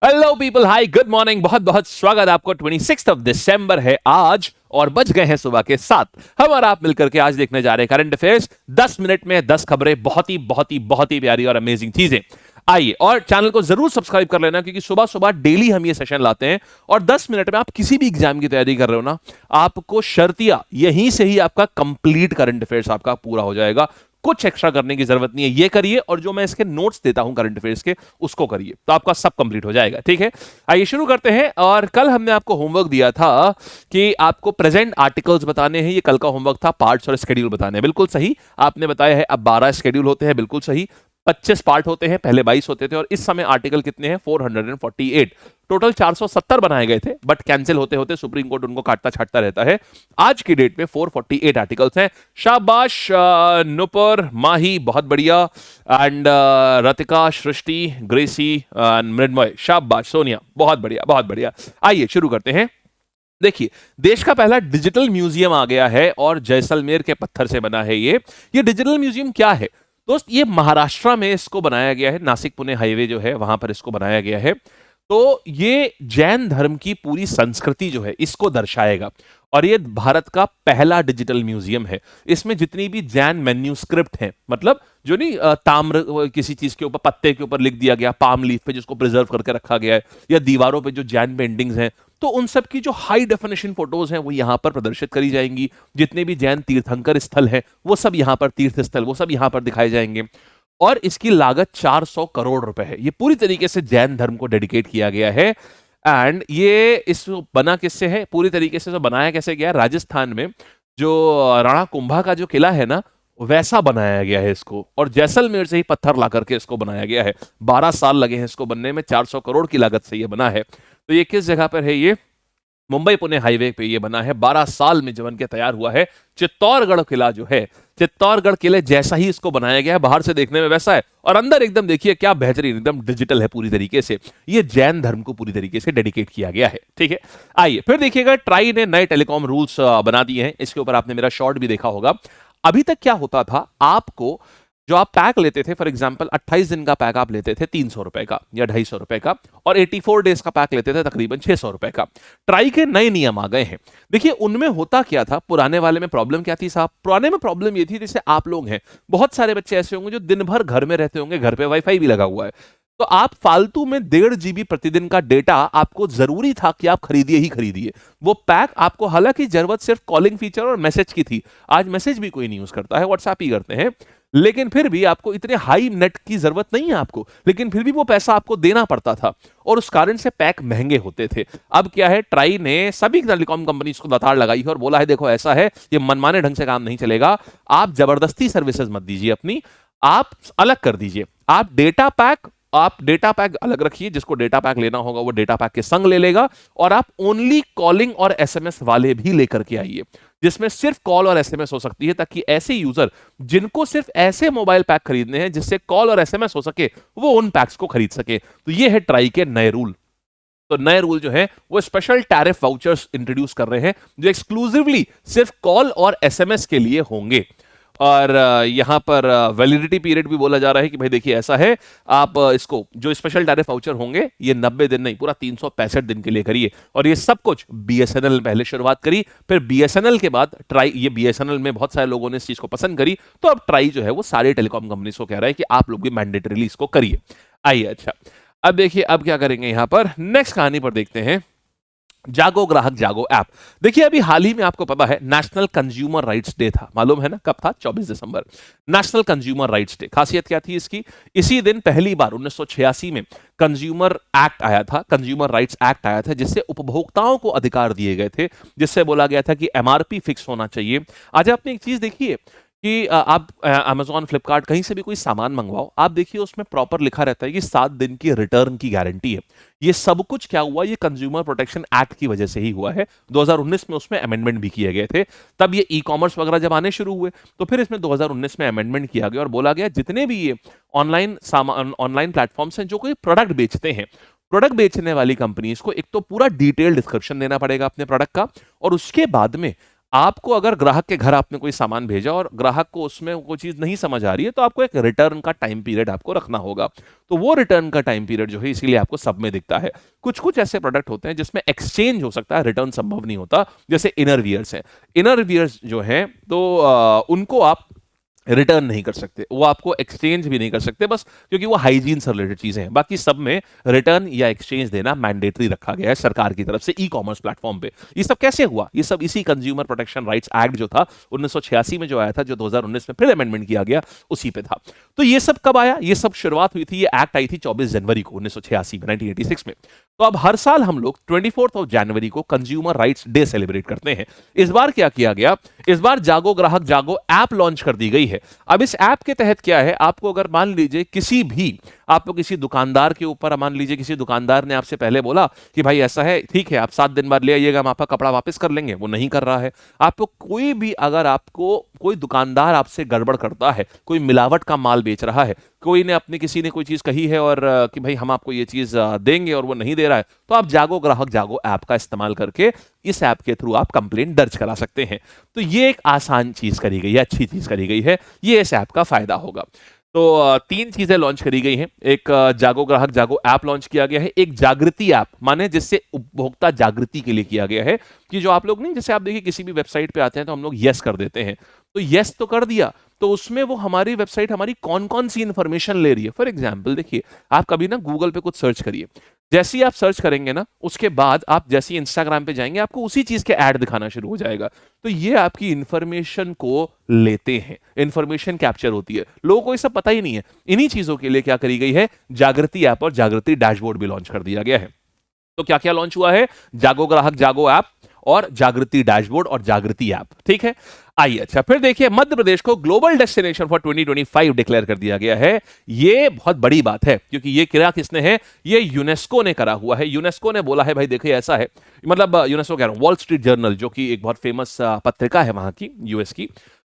Hello people, हाय, good morning. बहुत बहुत स्वागत है आपको। 26 दिसंबर है आज और बज गए हैं सुबह के 7। हम और आप मिलकर के आज देखने जा रहे हैं करंट अफेयर्स। 10 मिनट में 10 खबरें, बहुत ही प्यारी और अमेजिंग चीजें। आइए, और चैनल को जरूर सब्सक्राइब कर लेना, क्योंकि सुबह सुबह डेली हम ये सेशन लाते हैं और 10 मिनट में आप किसी भी एग्जाम की तैयारी कर रहे हो ना, आपको शर्तिया यहीं से ही आपका कंप्लीट करंट अफेयर्स आपका पूरा हो जाएगा। कुछ एक्स्ट्रा करने की जरूरत नहीं है, ये करिए और जो मैं इसके नोट्स देता हूं करंट अफेयर्स के उसको करिए, तो आपका सब कंप्लीट हो जाएगा। ठीक है, आइए शुरू करते हैं। और कल हमने आपको होमवर्क दिया था कि आपको प्रेजेंट आर्टिकल्स बताने हैं। ये कल का होमवर्क था, पार्ट्स और स्केड्यूल बताने हैं। बिल्कुल सही आपने बताया है। अब 12 स्केड्यूल होते हैं, बिल्कुल सही। 25 पार्ट होते हैं, पहले 22 होते थे। और इस समय आर्टिकल कितने हैं? 448। टोटल 470 बनाए गए थे, बट कैंसिल होते होते सुप्रीम कोर्ट उनको काटता छाटता रहता है। आज की डेट में 448 आर्टिकल्स हैं। शाबाश नुपुर, माही, बहुत बढ़िया। एंड रतिका, सृष्टि, ग्रेसी, मृण्मय, शाबाश सोनिया, बहुत बढ़िया बहुत बढ़िया। आइए शुरू करते हैं। देखिए, देश का पहला डिजिटल म्यूजियम आ गया है और जैसलमेर के पत्थर से बना है ये डिजिटल म्यूजियम क्या है दोस्त? ये महाराष्ट्र में इसको बनाया गया है। नासिक पुणे हाईवे जो है वहां पर इसको बनाया गया है। तो ये जैन धर्म की पूरी संस्कृति जो है इसको दर्शाएगा और ये भारत का पहला डिजिटल म्यूजियम है। इसमें जितनी भी जैन मैन्यूस्क्रिप्ट हैं, मतलब जो नहीं ताम्र किसी चीज के ऊपर, पत्ते के ऊपर लिख दिया गया, पाम लीफ पे जिसको प्रिजर्व करके रखा गया है, या दीवारों पे जो जैन पेंटिंग्स हैं, तो उन सब की जो हाई डेफिनेशन फोटोज हैं वो यहाँ पर प्रदर्शित करी जाएंगी। जितने भी जैन तीर्थंकर स्थल हैं वो सब यहाँ पर, तीर्थ स्थल वो सब यहाँ पर दिखाए जाएंगे। और इसकी लागत 400 करोड़ रुपए है। ये पूरी तरीके से जैन धर्म को डेडिकेट किया गया है। एंड ये इस बना किससे है? पूरी तरीके से जो बनाया कैसे गया है, राजस्थान में जो राणा कुंभा का जो किला है ना, वैसा बनाया गया है इसको। और जैसलमेर से ही पत्थर ला करके इसको बनाया गया है। 12 साल लगे हैं इसको बनने में, 400 करोड़ की लागत से ये बना है। तो ये किस जगह पर है? ये मुंबई पुणे हाईवे पे ये बना है। 12 साल में जो बन के तैयार हुआ है। चित्तौड़गढ़ किला जो है, चित्तौड़गढ़ किले जैसा ही इसको बनाया गया है, बाहर से देखने में वैसा है और अंदर एकदम देखिए क्या बेहतरीन, एकदम डिजिटल है पूरी तरीके से। ये जैन धर्म को पूरी तरीके से डेडिकेट किया गया है। ठीक है, आइए फिर देखिएगा, ट्राई ने नए टेलीकॉम रूल्स बना दिए हैं। इसके ऊपर आपने मेरा शॉर्ट भी देखा होगा। अभी तक क्या होता था, आपको जो आप पैक लेते थे, फॉर एग्जांपल 28 दिन का पैक आप लेते थे 300 रुपए का या 250 रुपए का, और 84 डेज का पैक लेते थे तकरीबन 600 रुपए का। ट्राई के नए नियम आ गए हैं। देखिए, उनमें होता क्या था, पुराने वाले में प्रॉब्लम क्या थी साहब? पुराने में प्रॉब्लम ये थी, जैसे आप लोग हैं, बहुत सारे बच्चे ऐसे होंगे जो दिन भर घर में रहते होंगे, घर पे वाईफाई भी लगा हुआ है, तो आप फालतू में 1.5 जीबी प्रतिदिन का डेटा आपको जरूरी था कि आप खरीदिए ही खरीदिए। वो पैक आपको, हालांकि जरूरत सिर्फ कॉलिंग फीचर और मैसेज की थी, आज मैसेज भी कोई नहीं यूज करता है, व्हाट्सएप ही करते हैं, लेकिन फिर भी आपको इतने हाई नेट की जरूरत नहीं है आपको, लेकिन फिर भी वो पैसा आपको देना पड़ता था और उस कारण से पैक महंगे होते थे। अब क्या है, ट्राई ने सभी टेलीकॉम कंपनीज को लताड़ लगाई है और बोला है देखो ऐसा है, ये मनमाने ढंग से काम नहीं चलेगा। आप जबरदस्ती सर्विसेज मत दीजिए अपनी, आप अलग कर दीजिए। आप डेटा पैक अलग रखिए, जिसको डेटा पैक लेना होगा वो डेटा पैक के संग ले लेगा, और आप ओनली कॉलिंग और एसएमएस वाले भी लेकर के आइए, जिसमें सिर्फ कॉल और एसएमएस हो सकती है, ताकि ऐसे यूजर जिनको सिर्फ ऐसे मोबाइल पैक खरीदने हैं जिससे कॉल और एसएमएस हो सके, वो उन पैक्स को खरीद सके। तो ये है ट्राई के नए रूल। तो नए रूल जो है वो स्पेशल टैरिफ वाउचर्स इंट्रोड्यूस कर रहे हैं, जो एक्सक्लूसिवली सिर्फ कॉल और एसएमएस के लिए होंगे। और यहां पर वैलिडिटी पीरियड भी बोला जा रहा है कि भाई देखिए ऐसा है, आप इसको जो स्पेशल टैरिफ वाउचर होंगे ये 90 दिन नहीं, पूरा 365 दिन के लिए करिए। और ये सब कुछ बीएसएनएल पहले शुरुआत करी, फिर बीएसएनएल के बाद ट्राई, ये बीएसएनएल में बहुत सारे लोगों ने इस चीज को पसंद करी, तो अब ट्राई जो है वो सारे टेलीकॉम कंपनीज को कह रहा है कि आप लोग भी मैंडेटरीली इसको करिए। आइए, अच्छा अब देखिए अब क्या करेंगे, यहां पर नेक्स्ट कहानी पर देखते हैं। जागो ग्राहक जागो ऐप। देखिए, अभी हाल ही में आपको पता है नेशनल कंज्यूमर राइट्स डे था, मालूम है ना कब था? 24 दिसंबर, नेशनल कंज्यूमर राइट्स डे। खासियत क्या थी इसकी? इसी दिन पहली बार 1986 में कंज्यूमर एक्ट आया था, कंज्यूमर राइट्स एक्ट आया था, जिससे उपभोक्ताओं को अधिकार दिए गए थे, जिससे बोला गया था कि एमआरपी फिक्स होना चाहिए। आज आपने एक चीज देखिए कि आप अमेजॉन, फ्लिपकार्ट, कहीं से भी कोई सामान मंगवाओ, आप देखिए उसमें प्रॉपर लिखा रहता है कि 7 दिन की रिटर्न की गारंटी है। ये सब कुछ क्या हुआ? ये कंज्यूमर प्रोटेक्शन एक्ट की वजह से ही हुआ है। 2019 में उसमें अमेंडमेंट भी किए गए थे। तब ये ई कॉमर्स वगैरह जब आने शुरू हुए तो फिर इसमें 2019 में अमेंडमेंट किया गया और बोला गया जितने भी ये ऑनलाइन प्लेटफॉर्म्स हैं जो कोई प्रोडक्ट बेचते हैं, प्रोडक्ट बेचने वाली कंपनीज को एक तो पूरा डिटेल डिस्क्रिप्शन देना पड़ेगा अपने प्रोडक्ट का, और उसके बाद में आपको अगर ग्राहक के घर आपने कोई सामान भेजा और ग्राहक को उसमें वो चीज़ नहीं समझ आ रही है, तो आपको एक रिटर्न का टाइम पीरियड आपको रखना होगा। तो वो रिटर्न का टाइम पीरियड जो है इसीलिए आपको सब में दिखता है। कुछ-कुछ ऐसे प्रोडक्ट होते हैं जिसमें एक्सचेंज हो सकता है, रिटर्न संभव नहीं होता, जैसे इनर वियर्स हैं। इनर वियर्स जो हैं तो उनको आप रिटर्न नहीं कर सकते, वो आपको एक्सचेंज भी नहीं कर सकते, बस क्योंकि वो हाइजीन से रिलेटेड चीजें हैं। बाकी सब में रिटर्न या एक्सचेंज देना मैंडेटरी रखा गया है सरकार की तरफ से ई कॉमर्स प्लेटफॉर्म पे। ये सब कैसे हुआ? ये सब इसी कंज्यूमर प्रोटेक्शन राइट्स एक्ट जो था 1986 में जो आया था, जो 2019 में फिर अमेंडमेंट किया गया, उसी पे था। तो ये सब कब आया? ये सब शुरुआत हुई थी, ये एक्ट आई थी 24 जनवरी को 1986 में, 1986 में। तो अब हर साल हम लोग 24 जनवरी को कंज्यूमर राइट्स डे सेलिब्रेट करते हैं। इस बार क्या किया गया? इस बार जागो ग्राहक जागो ऐप लॉन्च कर दी गई है। अब इस ऐप के तहत क्या है, आपको अगर मान लीजिए किसी भी, आपको किसी दुकानदार के ऊपर, मान लीजिए किसी दुकानदार ने आपसे पहले बोला कि भाई ऐसा है, ठीक है आप 7 दिन बाद ले आइएगा, हम आपका कपड़ा वापस कर लेंगे, वो नहीं कर रहा है। आपको कोई भी, अगर आपको कोई दुकानदार आपसे गड़बड़ करता है, कोई मिलावट का माल बेच रहा है, कोई ने अपनी किसी ने कोई चीज कही है और कि भाई हम आपको ये चीज देंगे और वो नहीं दे रहा है, तो आप जागो ग्राहक जागो ऐप का इस्तेमाल करके इस ऐप के थ्रू आप कंप्लेंट दर्ज करा सकते हैं। तो ये एक आसान चीज करी गई है, अच्छी चीज करी गई है, ये इस ऐप का फायदा होगा। तो 3 चीजें लॉन्च करी गई हैं। एक जागो ग्राहक जागो ऐप लॉन्च किया गया है, एक जागृति ऐप, माने जिससे उपभोक्ता जागृति के लिए किया गया है कि जो आप लोग नहीं, जैसे आप देखिए किसी भी वेबसाइट पे आते हैं तो हम लोग यस कर देते हैं, तो यस तो कर दिया, तो उसमें वो हमारी वेबसाइट हमारी कौन कौन सी इंफॉर्मेशन ले रही है। फॉर एग्जाम्पल देखिए, आप कभी ना गूगल पे कुछ सर्च करिए, जैसे ही आप सर्च करेंगे ना, उसके बाद आप जैसे ही इंस्टाग्राम पे जाएंगे आपको उसी चीज के ऐड दिखाना शुरू हो जाएगा। तो ये आपकी इंफॉर्मेशन को लेते हैं, इंफॉर्मेशन कैप्चर होती है, लोगों को ये सब पता ही नहीं है। इन्हीं चीजों के लिए क्या करी गई है, जागृति ऐप और जागृति डैशबोर्ड भी लॉन्च कर दिया गया है। तो क्या क्या लॉन्च हुआ है? जागो ग्राहक जागो ऐप और जागृति डैशबोर्ड और जागृति ऐप, ठीक है। आइए, अच्छा फिर देखिए, मध्य प्रदेश को ग्लोबल डेस्टिनेशन फॉर 2025 डिक्लेयर कर दिया गया है। ये बहुत बड़ी बात है, क्योंकि ये किया किसने है? ये यूनेस्को ने करा हुआ है। यूनेस्को ने बोला है भाई देखिए ऐसा है, मतलब यूनेस्को कह रहा हूं, वॉल स्ट्रीट जर्नल जो कि एक बहुत फेमस पत्रिका है वहां की, यूएस की,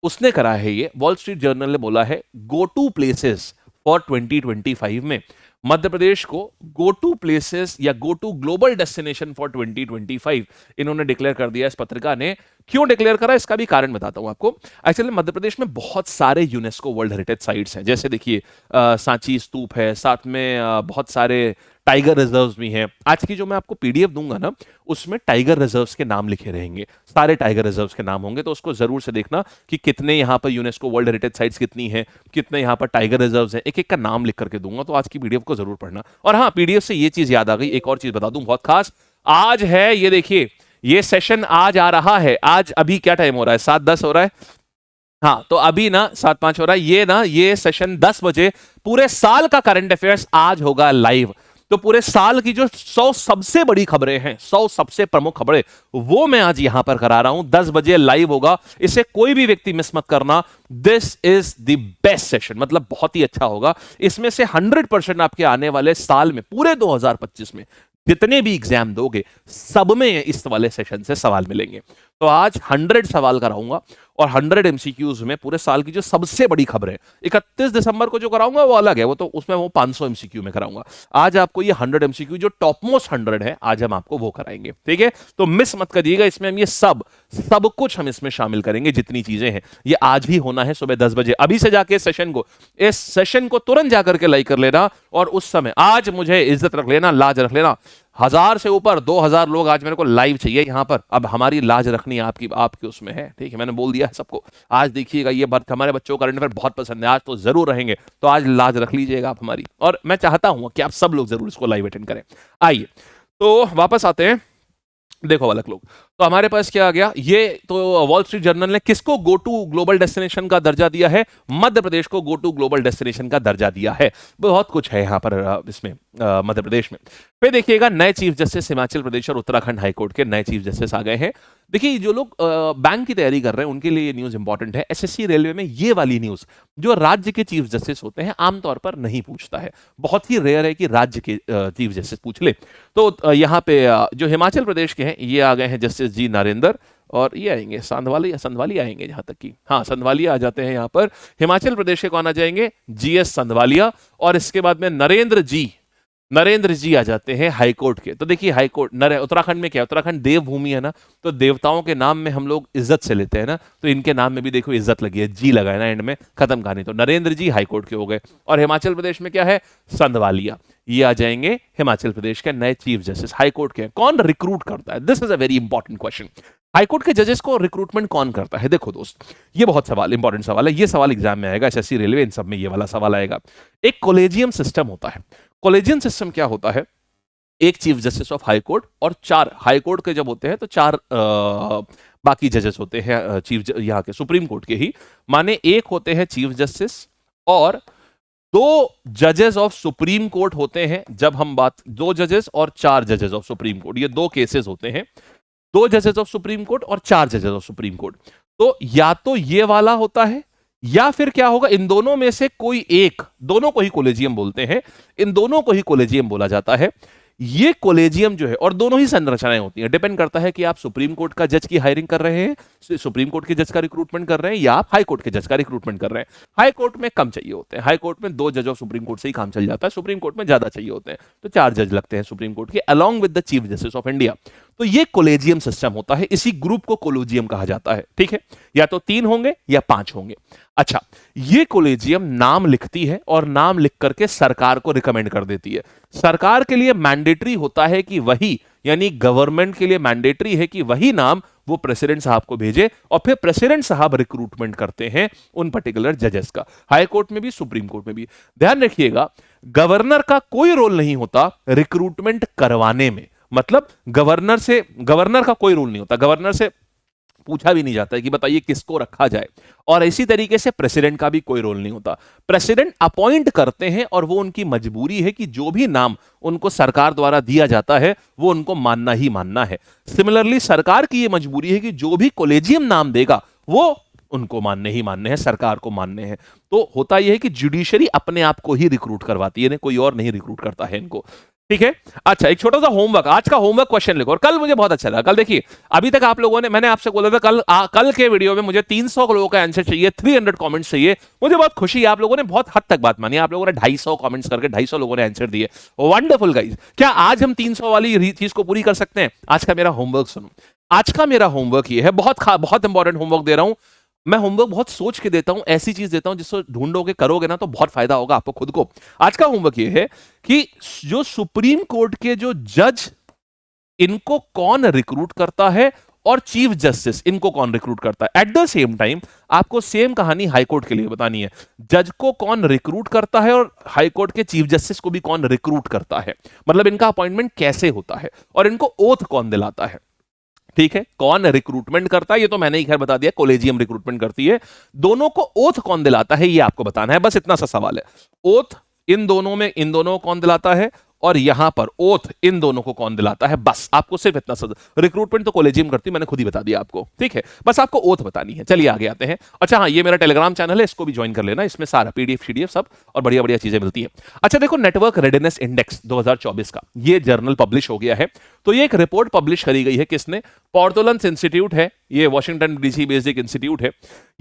उसने करा है ये। वॉल स्ट्रीट जर्नल ने बोला है गो टू प्लेसेस फॉर 2025 में मध्य प्रदेश को गो टू प्लेसेस या go to global destination for 2025 इन्होंने डिक्लेयर कर दिया। इस पत्रिका ने क्यों डिक्लेयर करा, इसका भी कारण बताता हूं आपको। एक्चुअली मध्य प्रदेश में बहुत सारे यूनेस्को वर्ल्ड हेरिटेज साइट्स हैं, जैसे देखिए सांची स्तूप है, साथ में बहुत सारे टाइगर रिजर्व्स भी हैं। आज की जो मैं आपको पीडीएफ दूंगा ना, उसमें टाइगर रिजर्व्स के नाम लिखे रहेंगे, सारे टाइगर रिजर्व्स के नाम होंगे, तो उसको जरूर से देखना कि कितने यहाँ पर यूनेस्को वर्ल्ड हेरिटेज साइट्स कितनी हैं, कितने यहाँ पर टाइगर रिजर्व्स हैं, एक एक का नाम लिख करके दूंगा, तो आज की पीडीएफ को जरूर पढ़ना। और हाँ, पीडीएफ से ये चीज याद आ गई, एक और चीज बता दूं बहुत खास, आज है, ये देखिए ये सेशन आज आ रहा है। आज अभी क्या टाइम हो रहा है? 7:10 हो रहा है। हाँ, तो अभी ना 7:05 हो रहा है, ये ना ये सेशन 10 बजे, पूरे साल का करंट अफेयर्स आज होगा लाइव। तो पूरे साल की जो 100 सबसे बड़ी खबरें हैं, 100 सबसे प्रमुख खबरें, वो मैं आज यहां पर करा रहा हूं, 10 बजे लाइव होगा। इसे कोई भी व्यक्ति मिस मत करना। This is the best session, मतलब बहुत ही अच्छा होगा। इसमें से 100% आपके आने वाले साल में, पूरे 2025 में जितने भी एग्जाम दोगे, सब में इस वाले सेशन से सवाल मिलेंगे। तो आज 100 सवाल कराऊंगा और 100 एमसीक्यूज में पूरे साल की जो सबसे बड़ी खबरें, 31 दिसंबर को जो कराऊंगा वो अलग है, वो तो उसमें वो 500 एमसीक्यू में कराऊंगा। आज आपको ये 100 एमसीक्यू जो टॉप मोस्ट 100 है, आज हम आपको वो कराएंगे, ठीक है। तो मिस मत करिएगा, इसमें हम ये सब कुछ हम इसमें शामिल करेंगे, जितनी चीजें हैं ये आज ही होना है सुबह 10 बजे। अभी से जाके इस सेशन को तुरंत जाकर के लाइक कर लेना, और उस समय आज मुझे इज्जत रख लेना, लाज रख लेना। 1000 से ऊपर 2000 लोग आज मेरे को लाइव चाहिए यहां पर। अब हमारी लाज रखनी आपकी उसमें है, ठीक है, मैंने बोल दिया है सबको। आज देखिएगा, ये हमारे बच्चों को करंट अफेयर बहुत पसंद है, आज तो जरूर रहेंगे, तो आज लाज रख लीजिएगा आप हमारी, और मैं चाहता हूं कि आप सब लोग जरूर इसको लाइव अटेंड करें। आइए, तो वापस आते हैं, देखो वालक लोग, तो हमारे पास क्या आ गया, ये तो वॉल स्ट्रीट जर्नल ने किसको गो टू ग्लोबल डेस्टिनेशन का दर्जा दिया है? मध्य प्रदेश को गो टू ग्लोबल डेस्टिनेशन का दर्जा दिया है। बहुत कुछ है यहाँ पर इसमें मध्य प्रदेश में। फिर देखिएगा, नए चीफ जस्टिस हिमाचल प्रदेश और उत्तराखंड हाईकोर्ट के नए चीफ जस्टिस आ गए हैं। देखिए, जो लोग बैंक की तैयारी कर रहे हैं उनके लिए ये न्यूज इंपॉर्टेंट है। एसएससी रेलवे में ये वाली न्यूज, जो राज्य के चीफ जस्टिस होते हैं आमतौर पर नहीं पूछता है, बहुत ही रेयर है कि राज्य के चीफ जस्टिस पूछ ले। तो यहाँ पे जो हिमाचल प्रदेश के हैं ये आ गए हैं जस्टिस जी नरेंद्र, और ये आएंगे संधवाली आएंगे, जहां तक कि हाँ संधवालिया आ जाते हैं यहाँ पर। हिमाचल प्रदेश के कौन आ जाएंगे? जीएस संधवालिया, और इसके बाद में नरेंद्र जी नरेंद्र जी आ जाते हैं हाईकोर्ट के। तो देखिए हाईकोर्ट उत्तराखंड में क्या है, उत्तराखंड देवभूमि है ना, तो देवताओं के नाम में हम लोग इज्जत से लेते हैं ना, तो इनके नाम में भी देखो इज्जत लगी है, जी लगा है ना एंड में, खत्म कहानी। तो नरेंद्र जी हाईकोर्ट के हो गए। और हिमाचल प्रदेश में क्या है, संधवालिया, ये आ जाएंगे हिमाचल प्रदेश के नए चीफ जस्टिस हाईकोर्ट के। कौन रिक्रूट करता है, this is a very important question. High court के जजेस को रिक्रूटमेंट कौन करता है? देखो दोस्त, ये बहुत सवाल इंपॉर्टेंट सवाल है, ये सवाल एग्जाम में आएगा, एसएससी रेलवे इन सब में ये वाला सवाल आएगा। एक कोलेजियम सिस्टम होता है। कोलेजियम सिस्टम क्या होता है, एक chief justice of high court और 4 हाई कोर्ट के जब होते हैं तो 4 बाकी जजेस होते हैं चीफ यहाँ के सुप्रीम कोर्ट के ही, माने एक होते हैं चीफ जस्टिस और 2 जजेस ऑफ सुप्रीम कोर्ट होते हैं। जब हम बात 2 जजेस और 4 जजेस ऑफ सुप्रीम कोर्ट, ये 2 केसेस होते हैं, 2 जजेस ऑफ सुप्रीम कोर्ट और 4 जजेस ऑफ सुप्रीम कोर्ट। तो या तो ये वाला होता है या फिर क्या होगा, इन दोनों में से कोई एक, दोनों को ही कोलेजियम बोलते हैं, इन दोनों को ही कोलेजियम बोला जाता है। ये कोलेजियम जो है, और दोनों ही संरचनाएं होती हैं, डिपेंड करता है कि आप सुप्रीम कोर्ट का जज की हायरिंग कर रहे हैं, सुप्रीम कोर्ट के जज का रिक्रूटमेंट कर रहे हैं, या आप हाई कोर्ट के जज का रिक्रूटमेंट कर रहे हैं। हाई कोर्ट में कम चाहिए होते हैं, हाई कोर्ट में 2 जज ऑफ सुप्रीम कोर्ट से ही काम चल जाता है, सुप्रीम कोर्ट में ज्यादा चाहिए होते हैं, तो 4 जज लगते हैं सुप्रीम कोर्ट के along with the chief justice of India. तो ये कोलेजियम सिस्टम होता है, इसी ग्रुप को कोलेजियम कहा जाता है, ठीक है। या तो 3 होंगे या 5 होंगे। अच्छा, ये कोलेजियम नाम लिखती है और नाम लिख करके सरकार को रिकमेंड कर देती है। सरकार के लिए मैंडेटरी होता है कि वही, यानी गवर्नमेंट के लिए मैंडेटरी है कि वही नाम वो प्रेसिडेंट साहब को भेजे, और फिर प्रेसिडेंट साहब रिक्रूटमेंट करते हैं उन पर्टिकुलर जजेस का, हाई कोर्ट में भी सुप्रीम कोर्ट में भी। ध्यान रखिएगा, गवर्नर का कोई रोल नहीं होता रिक्रूटमेंट करवाने में, मतलब गवर्नर का कोई रोल नहीं होता, गवर्नर से पूछा भी नहीं जाता है कि बताइए किसको रखा जाए। और इसी तरीके से प्रेसिडेंट का भी कोई रोल नहीं होता, प्रेसिडेंट अपॉइंट करते हैं और वो उनकी मजबूरी है कि जो भी नाम उनको सरकार द्वारा दिया जाता है वो उनको मानना ही मानना है। सिमिलरली सरकार की ये मजबूरी है कि जो भी कोलेजियम नाम देगा वो उनको मानने ही मानने हैं, सरकार को मानने हैं। तो होता यह है कि जुडिशरी अपने आप को ही रिक्रूट करवाती है, कोई और नहीं रिक्रूट करता है इनको, ठीक है। अच्छा, एक छोटा सा होमवर्क, आज का होमवर्क क्वेश्चन लिखो। और कल मुझे बहुत अच्छा लगा, कल देखिए अभी तक आप लोगों ने, मैंने आपसे बोला था कल के वीडियो में मुझे 300 लोगों का आंसर चाहिए, 300 कमेंट्स चाहिए। मुझे बहुत खुशी है, आप लोगों ने बहुत हद तक बात मानी, आप लोगों ने 250 कमेंट्स करके 250 लोगों ने आंसर दिए। वंडरफुल गाइस, क्या आज हम 300 वाली चीज को पूरी कर सकते हैं? आज का मेरा होमवर्क सुनो, आज का मेरा होमवर्क ये है, बहुत इंपॉर्टेंट होमवर्क दे रहा हूं मैं। होमवर्क बहुत सोच के देता हूं, ऐसी चीज देता हूं जिसको ढूंढोगे करोगे ना तो बहुत फायदा होगा आपको खुद को। आज का होमवर्क ये है कि जो सुप्रीम कोर्ट के जो जज, इनको कौन रिक्रूट करता है, और चीफ जस्टिस इनको कौन रिक्रूट करता है। एट द सेम टाइम आपको सेम कहानी हाईकोर्ट के लिए बतानी है, जज को कौन रिक्रूट करता है और हाईकोर्ट के चीफ जस्टिस को भी कौन रिक्रूट करता है, मतलब इनका अपॉइंटमेंट कैसे होता है, और इनको ओथ कौन दिलाता है, ठीक है। कौन रिक्रूटमेंट करता है ये तो मैंने ही खैर बता दिया, कोलेजियम रिक्रूटमेंट करती है। दोनों को ओथ कौन दिलाता है ये आपको बताना है, बस इतना सा सवाल है। ओथ इन दोनों में, इन दोनों को कौन दिलाता है, और यहां पर ओथ इन दोनों को कौन दिलाता है, बस आपको सिर्फ इतना सा। रिक्रूटमेंट तो कोलेजियम करती है, मैंने खुद ही बता दिया आपको, ठीक है, बस आपको ओथ बतानी है। चलिए आगे आते हैं। अच्छा हाँ, ये मेरा टेलीग्राम चैनल है, इसको भी ज्वाइन कर लेना, इसमें सारा पीडीएफ शीडीएफ सब और बढ़िया बढ़िया चीजें मिलती है। अच्छा देखो, नेटवर्क रेडीनेस इंडेक्स 2024 का ये जर्नल पब्लिश हो गया है। तो ये एक रिपोर्ट पब्लिश करी गई है, किसने? पोर्टोलेंस इंस्टीट्यूट है, ये वॉशिंगटन डीसी बेस्ड एक इंस्टीट्यूट है।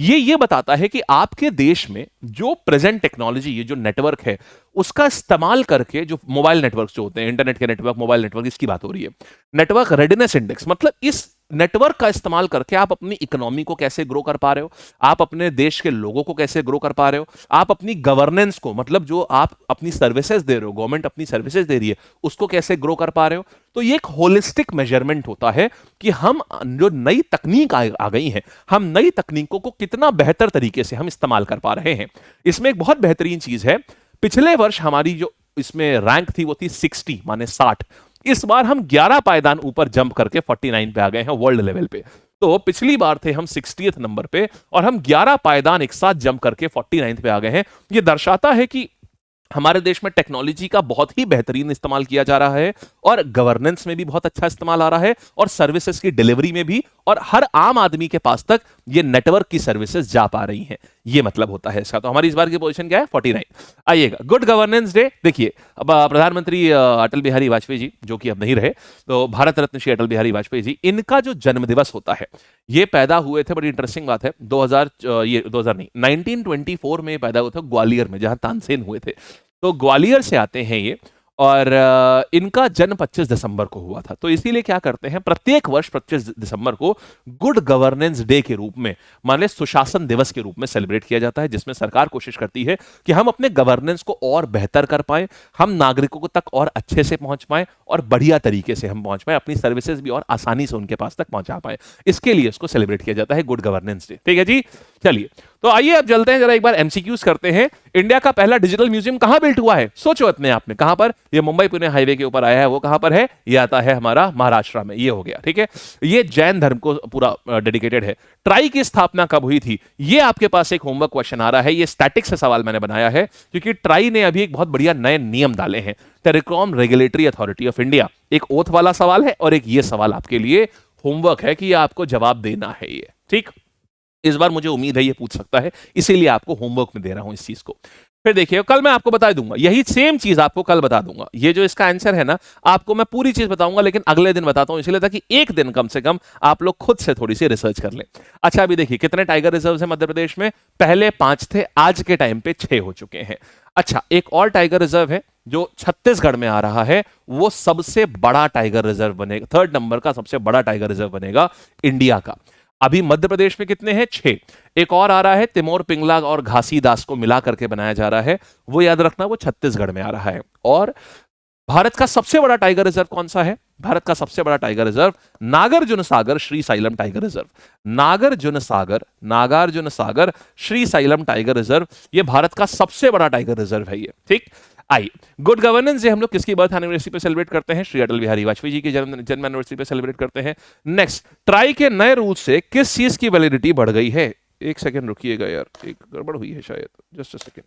ये बताता है कि आपके देश में जो प्रेजेंट टेक्नोलॉजी, ये जो नेटवर्क है, उसका इस्तेमाल करके, जो मोबाइल नेटवर्क जो होते हैं, इंटरनेट के नेटवर्क, मोबाइल नेटवर्क, इसकी बात हो रही है। नेटवर्क रेडीनेस इंडेक्स मतलब इस नेटवर्क का इस्तेमाल करके आप अपनी इकोनॉमी को कैसे ग्रो कर पा रहे हो, आप अपने देश के लोगों को कैसे ग्रो कर पा रहे हो, आप अपनी गवर्नेंस को, मतलब जो आप अपनी सर्विसेज दे रहे हो, गवर्नमेंट अपनी सर्विसेज दे रही है, उसको कैसे ग्रो कर पा रहे हो। तो ये एक होलिस्टिक मेजरमेंट होता है कि हम जो नई तकनीक आ गई है, हम नई तकनीकों को कितना बेहतर तरीके से हम इस्तेमाल कर पा रहे हैं। इसमें एक बहुत बेहतरीन चीज है, पिछले वर्ष हमारी जो इसमें रैंक थी वो थी 60 माने 60, इस बार हम 11 पायदान ऊपर जंप करके 49 पे आ गए हैं वर्ल्ड लेवल पे। तो पिछली बार थे हम 60th नंबर पे और हम 11 पायदान एक साथ जंप करके 49 पे आ गए हैं। ये दर्शाता है कि हमारे देश में टेक्नोलॉजी का बहुत ही बेहतरीन इस्तेमाल किया जा रहा है, और गवर्नेंस में भी बहुत अच्छा इस्तेमाल आ रहा है, और सर्विसेज की डिलीवरी में भी, और हर आम आदमी के पास तक ये नेटवर्क की सर्विसेज जा पा रही हैं। ये मतलब होता है इसका। तो हमारी इस बार की पोजीशन क्या है? 49। आइएगा, गुड गवर्नेंस डे। देखिए, अब प्रधानमंत्री अटल बिहारी वाजपेयी जी, जो कि अब नहीं रहे, तो भारत रत्न श्री अटल बिहारी वाजपेयी जी, इनका जो जन्मदिवस होता है, ये पैदा हुए थे, बड़ी इंटरेस्टिंग बात है, 2000 नहीं, 1924 में पैदा हुए थे ग्वालियर में, जहां तानसेन हुए थे। तो ग्वालियर से आते हैं ये, और इनका जन्म 25 दिसंबर को हुआ था। तो इसीलिए क्या करते हैं, प्रत्येक वर्ष 25 दिसंबर को गुड गवर्नेंस डे के रूप में, मान ले सुशासन दिवस के रूप में सेलिब्रेट किया जाता है, जिसमें सरकार कोशिश करती है कि हम अपने गवर्नेंस को और बेहतर कर पाए, हम नागरिकों तक और अच्छे से पहुंच पाए और बढ़िया तरीके से हम पहुंच पाए, अपनी सर्विसेज भी और आसानी से उनके पास तक पहुंचा पाए। इसके लिए इसको सेलिब्रेट किया जाता है गुड गवर्नेंस डे। ठीक है जी, चलिए तो आइए अब चलते हैं, जरा एक बार एमसीक्यूज करते हैं। इंडिया का पहला डिजिटल म्यूजियम कहां बिल्ट हुआ है? सोचो अपने आप में, कहां पर? ये मुंबई पुणे हाईवे के ऊपर आया है। वो कहां पर है? ये आता है हमारा महाराष्ट्र में। ये हो गया, ठीक है। ये जैन धर्म को पूरा डेडिकेटेड है। ट्राई की स्थापना कब हुई थी? ये आपके पास एक होमवर्क क्वेश्चन आ रहा है। ये स्टैटिक से सवाल मैंने बनाया है क्योंकि ट्राई ने अभी एक बहुत बढ़िया नए नियम डाले हैं, telecom regulatory authority of India. एक ओथ वाला सवाल है और एक ये सवाल आपके लिए होमवर्क है कि आपको जवाब देना है ये, ठीक। इस बार मुझे उम्मीद है ये पूछ सकता है, इसीलिए आपको होमवर्क में दे रहा हूं इस चीज को। फिर देखिए, कल मैं आपको बता दूंगा, यही सेम चीज आपको कल बता दूंगा। ये जो इसका आंसर है ना, आपको मैं पूरी चीज बताऊंगा, लेकिन अगले दिन बताता हूं, इसलिए ताकि एक दिन कम से कम आप लोग खुद से थोड़ी सी रिसर्च कर लें। अच्छा, अभी देखिए कितने टाइगर रिजर्व है मध्य प्रदेश में? पहले 5 थे, आज के टाइम पे 6 हो चुके हैं। अच्छा, एक और टाइगर रिजर्व है जो छत्तीसगढ़ में आ रहा है, वो सबसे बड़ा टाइगर रिजर्व बनेगा, 3rd नंबर का सबसे बड़ा टाइगर रिजर्व बनेगा इंडिया का। अभी मध्य प्रदेश में कितने हैं? 6। एक और आ रहा है, तिमोर पिंगला और घासीदास को मिला करके बनाया जा रहा है, वो याद रखना, वो छत्तीसगढ़ में आ रहा है। और भारत का सबसे बड़ा टाइगर रिजर्व कौन सा है? भारत का सबसे बड़ा tiger reserve Nagarjuna Sagar Srisailam tiger reserve. Nagarjuna Sagar Srisailam tiger reserve, ये भारत का सबसे बड़ा टाइगर रिजर्व है ये, ठीक। आई गुड गवर्नेंस ये हम लोग किसकी बर्थ एनिवर्सरी पे सेलिब्रेट करते हैं? श्री अटल बिहारी वाजपेयी जी की जन्म एनिवर्सरी पे सेलिब्रेट करते हैं। नेक्स्ट, ट्राई के नए रूल से किस चीज की वैलिडिटी बढ़ गई है? एक सेकंड रुकिएगा यार, एक गड़बड़ हुई है शायद, जस्ट अ सेकंड।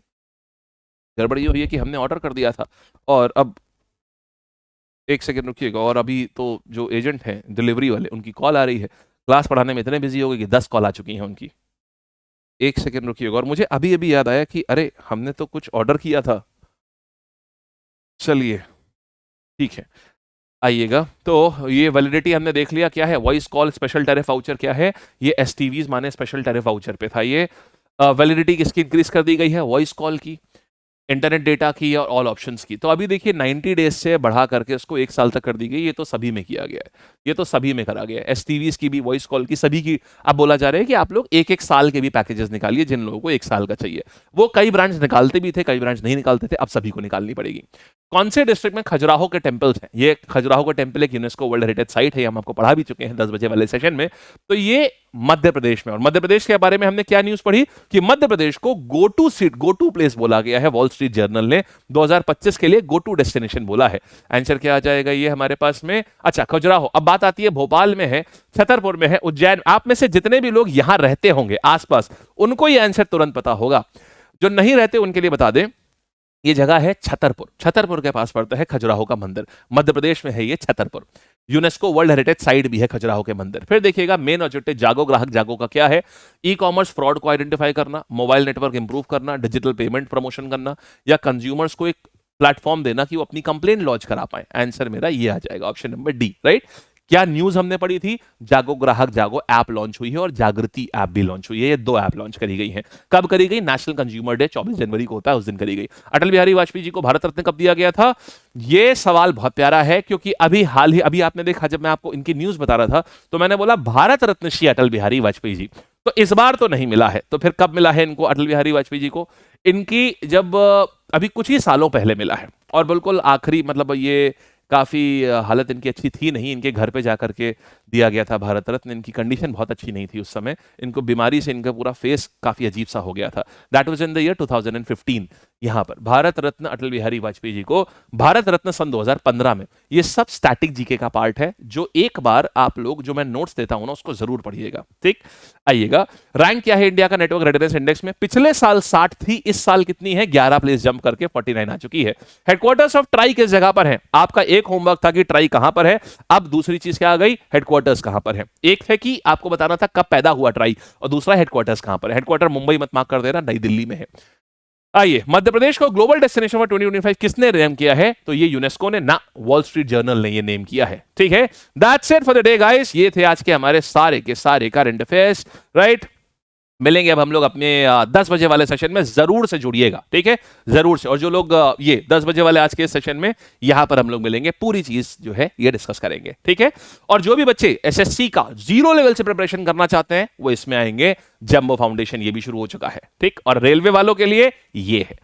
गड़बड़ ये हुई है कि हमने ऑर्डर कर दिया था और अब एक सेकंड रुकिएगा, और अभी तो जो एजेंट हैं डिलीवरी वाले, उनकी कॉल आ रही है। क्लास पढ़ाने में इतने बिजी हो गए कि 10 कॉल आ चुकी हैं उनकी। एक सेकंड रुकिएगा, और मुझे अभी अभी याद आया कि अरे हमने तो कुछ ऑर्डर किया था। चलिए ठीक है, आइएगा। तो ये वैलिडिटी हमने देख लिया, क्या है? Voice call special tariff voucher क्या है? ये एसटीवीज माने स्पेशल टैरिफ वाउचर पे था ये। वैलिडिटी किसकी इंक्रीज कर दी गई है? वॉइस कॉल की, इंटरनेट डेटा की और ऑल ऑप्शंस की। तो अभी देखिए 90 डेज से बढ़ा करके उसको 1 साल तक कर दी गई। ये तो सभी में किया गया है, ये तो सभी में करा गया है, एसटीवीज की भी, वॉइस कॉल की, सभी की। अब बोला जा रहा है कि आप लोग 1-1 साल के भी पैकेजेस निकालिए, जिन लोगों को 1 साल का चाहिए। वो कई ब्रांच निकालते भी थे, कई ब्रांच नहीं निकालते थे, अब सभी को निकालनी पड़ेगी। कौन से डिस्ट्रिक्ट में खजुराहो के टेम्पल्स हैं? ये खजुराहो का टेम्पल एक यूनेस्को वर्ल्ड हेरिटेज साइट है, हम आपको पढ़ा भी चुके हैं 10 बजे वाले सेशन में। तो ये मध्य प्रदेश में, और मध्य प्रदेश के बारे में हमने क्या न्यूज पढ़ी कि मध्य प्रदेश को go to seat, go to place बोला गया है। वॉल स्ट्रीट जर्नल ने 2025 के लिए गो टू डेस्टिनेशन बोला है। आंसर क्या आ जाएगा ये हमारे पास में? अच्छा, खजुराहो। अब बात आती है, भोपाल में है, छतरपुर में है, उज्जैन। आप में से जितने भी लोग यहां रहते होंगे आसपास, उनको ये आंसर तुरंत पता होगा। जो नहीं रहते उनके लिए बता दें, ये जगह है छतरपुर। छतरपुर के पास पड़ता है खजुराहो का मंदिर, मध्य प्रदेश में है ये Chhatarpur. UNESCO world heritage site भी है खजुराहो के मंदिर। फिर देखिएगा मेन ऑब्जेक्टिव जागो ग्राहक जागो का क्या है? ई कॉमर्स फ्रॉड को आइडेंटिफाई करना, मोबाइल नेटवर्क इंप्रूव करना, डिजिटल पेमेंट प्रमोशन करना, या कंज्यूमर्स को एक प्लेटफॉर्म देना कि वो अपनी कंप्लेन लॉन्च करा पाए। आंसर मेरा ये आ जाएगा, ऑप्शन नंबर डी, राइट। क्या न्यूज हमने पढ़ी थी? जागो ग्राहक जागो ऐप लॉन्च हुई है और जागृति ऐप भी लॉन्च हुई है। ये 2 ऐप लॉन्च करी गई हैं। कब करी गई? नेशनल कंज्यूमर डे 24 जनवरी को होता है, उस दिन करी गई। अटल बिहारी वाजपेयी जी को भारत रत्न कब दिया गया था? ये सवाल बहुत प्यारा है, क्योंकि अभी आपने देखा, जब मैं आपको इनकी न्यूज बता रहा था तो मैंने बोला भारत रत्न श्री अटल बिहारी वाजपेयी जी। तो इस बार तो नहीं मिला है, तो फिर कब मिला है इनको, अटल बिहारी वाजपेयी जी को? इनकी जब अभी कुछ ही सालों पहले मिला है, और बिल्कुल आखिरी, मतलब ये काफ़ी हालत इनकी अच्छी थी नहीं, इनके घर पे जाकर के दिया गया था भारत रत्न। इनकी कंडीशन बहुत अच्छी नहीं थी उस समय, इनको बीमारी से इनका पूरा फेस काफ़ी अजीब सा हो गया था। That was in the year 2015। यहाँ पर भारत रत्न अटल बिहारी वाजपेयी जी को भारत रत्न सन 2015 में। ये सब स्टैटिक जीके का पार्ट है, जो एक बार आप लोग, जो मैं नोट्स देता हूं ना, उसको जरूर पढ़िएगा, ठीक। आइएगा, रैंक क्या है इंडिया का नेटवर्क रेडिनेस इंडेक्स में? पिछले साल 60 थी, इस साल कितनी है? 11 प्लेस जंप करके 49 आ चुकी है। हेडक्वार्टर्स ऑफ ट्राई किस जगह पर है? आपका एक होमवर्क था कि ट्राई कहां पर है, अब दूसरी चीज क्या आ गई? हेडक्वार्टर्स कहां पर है। एक है कि आपको बताना था कब पैदा हुआ ट्राई, और दूसरा हेडक्वार्टर्स कहां पर है। हेडक्वार्टर मुंबई मत मार्क कर देना, नई दिल्ली में है। आइए, मध्य प्रदेश को ग्लोबल डेस्टिनेशन फॉर 2025 किसने नेम किया है? तो ये यूनेस्को ने ना, वॉल स्ट्रीट जर्नल ने ये नेम किया है, ठीक है। That's it for the day guys. ये थे आज के हमारे सारे के सारे करंट अफेयर्स, राइट। मिलेंगे अब हम लोग अपने 10 बजे वाले सेशन में, जरूर से जुड़िएगा, ठीक है, जरूर से। और जो लोग ये 10 बजे वाले आज के सेशन में यहां पर हम लोग मिलेंगे, पूरी चीज जो है ये डिस्कस करेंगे, ठीक है। और जो भी बच्चे एसएससी का 0 लेवल से प्रिपरेशन करना चाहते हैं वो इसमें आएंगे, जंबो फाउंडेशन ये भी शुरू हो चुका है, ठीक। और रेलवे वालों के लिए ये है।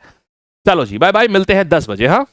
चलो जी, बाय बाय, मिलते हैं 10 बजे, हाँ।